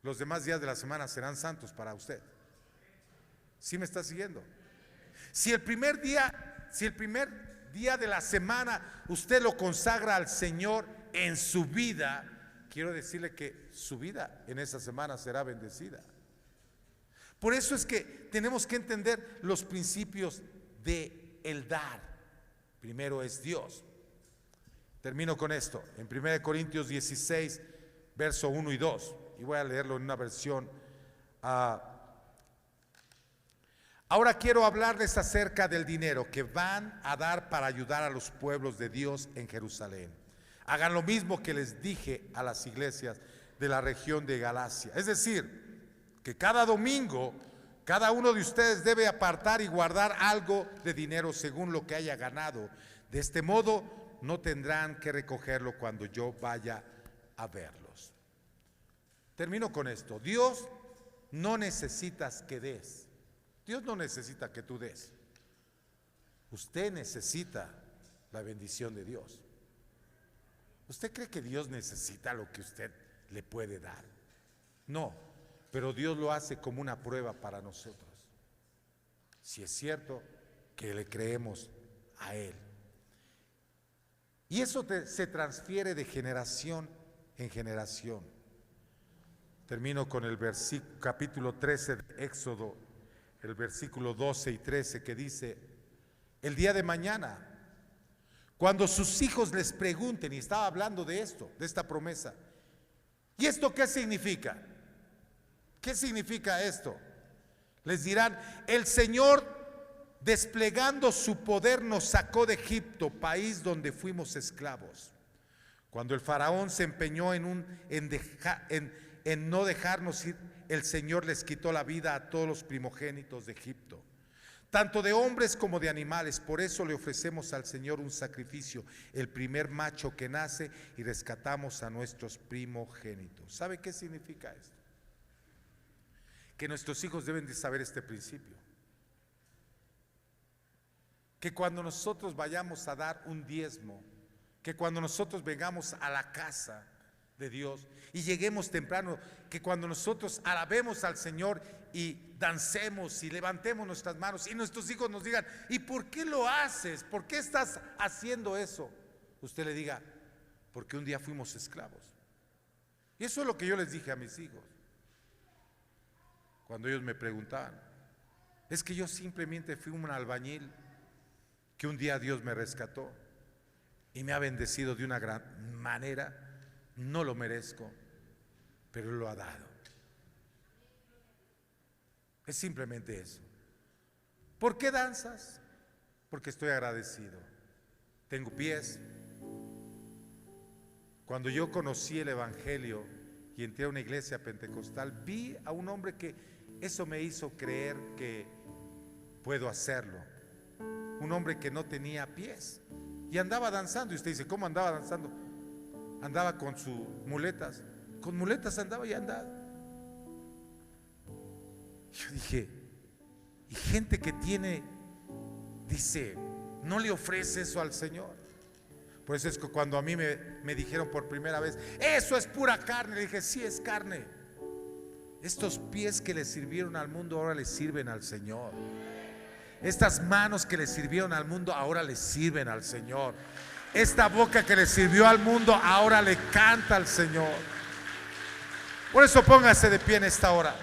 los demás días de la semana serán santos para usted. ¿Sí me está siguiendo? Si el primer día de la semana usted lo consagra al Señor en su vida, quiero decirle que su vida en esa semana será bendecida. Por eso es que tenemos que entender los principios de el dar. Primero es Dios. Termino con esto, en 1 Corintios 16, verso 1 y 2, y voy a leerlo en una versión. Ahora quiero hablarles acerca del dinero que van a dar para ayudar a los pueblos de Dios en Jerusalén. Hagan lo mismo que les dije a las iglesias de la región de Galacia. Es decir, que cada domingo cada uno de ustedes debe apartar y guardar algo de dinero según lo que haya ganado. De este modo no tendrán que recogerlo cuando yo vaya a verlos. Termino con esto. Dios no necesitas que des. Dios no necesita que tú des. Usted necesita la bendición de Dios. ¿Usted cree que Dios necesita lo que usted le puede dar? No, pero Dios lo hace como una prueba para nosotros. Si es cierto que le creemos a Él. Y eso se transfiere de generación en generación. Termino con el capítulo 13 de Éxodo, el versículo 12 y 13, que dice: el día de mañana, cuando sus hijos les pregunten, y estaba hablando de esto, de esta promesa, ¿y esto qué significa? ¿Qué significa esto? Les dirán: el Señor, desplegando su poder, nos sacó de Egipto, país donde fuimos esclavos. Cuando el faraón se empeñó en no dejarnos ir, el Señor les quitó la vida a todos los primogénitos de Egipto, tanto de hombres como de animales. Por eso le ofrecemos al Señor un sacrificio, el primer macho que nace, y rescatamos a nuestros primogénitos. ¿Sabe qué significa esto? Que nuestros hijos deben de saber este principio. Que cuando nosotros vayamos a dar un diezmo, que cuando nosotros vengamos a la casa de Dios y lleguemos temprano, que cuando nosotros alabemos al Señor y dancemos y levantemos nuestras manos y nuestros hijos nos digan: ¿y por qué lo haces? ¿Por qué estás haciendo eso? Usted le diga: porque un día fuimos esclavos. Y eso es lo que yo les dije a mis hijos cuando ellos me preguntaban. Es que yo simplemente fui un albañil que un día Dios me rescató y me ha bendecido de una gran manera. No lo merezco, pero Él lo ha dado. Es simplemente eso. ¿Por qué danzas? Porque estoy agradecido. Tengo pies. Cuando yo conocí el Evangelio y entré a una iglesia pentecostal, vi a un hombre que eso me hizo creer que puedo hacerlo. Un hombre que no tenía pies y andaba danzando. Y usted dice, ¿cómo andaba danzando? Andaba con sus muletas. Con muletas andaba y andaba. Yo dije, y gente que tiene, dice, no le ofrece eso al Señor. Por eso es que cuando a mí me dijeron por primera vez, eso es pura carne, le dije, sí es carne. Estos pies que le sirvieron al mundo ahora le sirven al Señor. Estas manos que le sirvieron al mundo ahora le sirven al Señor. Esta boca que le sirvió al mundo ahora le canta al Señor. Por eso póngase de pie en esta hora.